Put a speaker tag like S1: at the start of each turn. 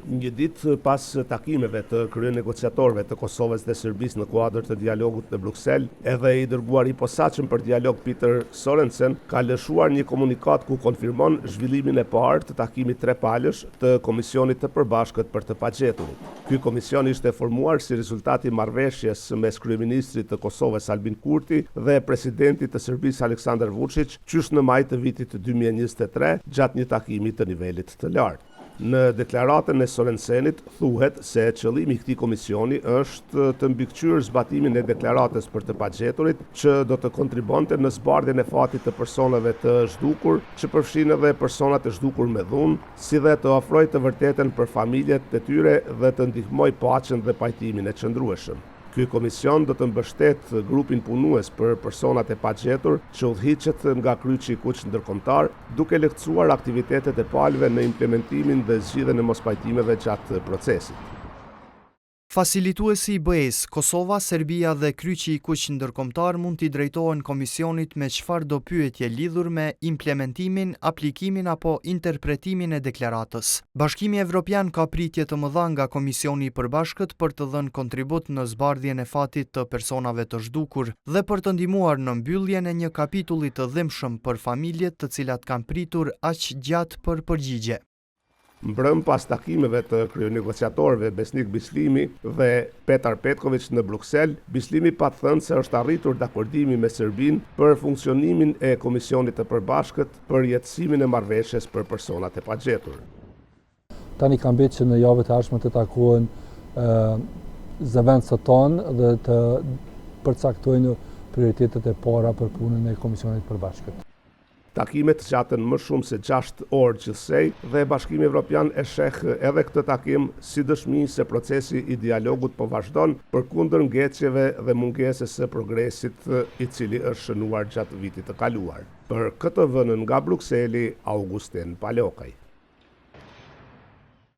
S1: Një ditë pas takimeve të kryenegociatorëve të Kosovës dhe Serbisë në kuadër të dialogut në Bruksel, edhe i dërguari i posaçëm për dialog Peter Sorensen ka lëshuar një komunikat ku konfirmon zhvillimin e parë të takimit trepalësh të Komisionit të Përbashkët për të Pagjeturit. Ky komision ishte formuar si rezultati i marrëveshjes mes kryeministrit të Kosovës Albin Kurti dhe presidentit të Serbisë Aleksandar Vučić qysh në maj të vitit 2023 gjatë një takimi të nivelit të lartë. Në deklaratën e Sorensenit thuhet se qëllimi i këtij komisioni është të mbikëqyrë zbatimin e deklaratës për të pagjeturit që do të kontribonte në zbardhjen e fatit të personave të zhdukur, që përfshin edhe personat e zhdukur me dhunë, si dhe të ofrojë të vërtetën për familjet e tyre dhe të ndihmojë paqen dhe pajtimin e qëndrueshëm. Ky komision do të mbështet grupin punues për personat e pagjetur që udhhiqet nga Kryqi i Kuq ndërkombëtar, duke lehtësuar aktivitetet e palëve në implementimin dhe zgjidhjen e mospajtimeve gjatë procesit.
S2: Facilituesi i BE-s, Kosova, Serbia dhe Kryqi i Kuq ndërkombëtar mund t'i drejtohen komisionit me çfarëdo pyetje lidhur me implementimin, aplikimin apo interpretimin e deklaratës. Bashkimi Evropian ka pritje të mëdha nga Komisioni i Përbashkët për të dhënë kontribut në zbardhjen e fatit të personave të zhdukur dhe për të ndihmuar në mbylljen e një kapitulli të dhimbshëm për familjet të cilat kanë pritur aq gjatë për përgjigje.
S1: Mbrëm pas takimeve të kryenegociatorëve Besnik Bislimi dhe Petar Petković në Bruksel, Bislimi pa thënë se është arritur dakordimi me Serbinë për funksionimin e Komisionit të Përbashkët për jetësimin e marrëveshjes për personat e pagjetur.
S3: Tani kam betë që në javët e ardhshme të takohen zëvendësët tonë dhe të përcaktojnë prioritetet e para për punën e Komisionit të Përbashkët.
S1: Takimet gjatën më shumë se 6 orë gjithsej dhe Bashkimi Evropian e sheh edhe këtë takim si dëshmi se procesi i dialogut po vazhdon përkundër ngecjeve dhe mungesës së progresit i cili është shënuar gjatë vitit të kaluar. Për KTV-n nga Brukseli, Augustin Palokaj.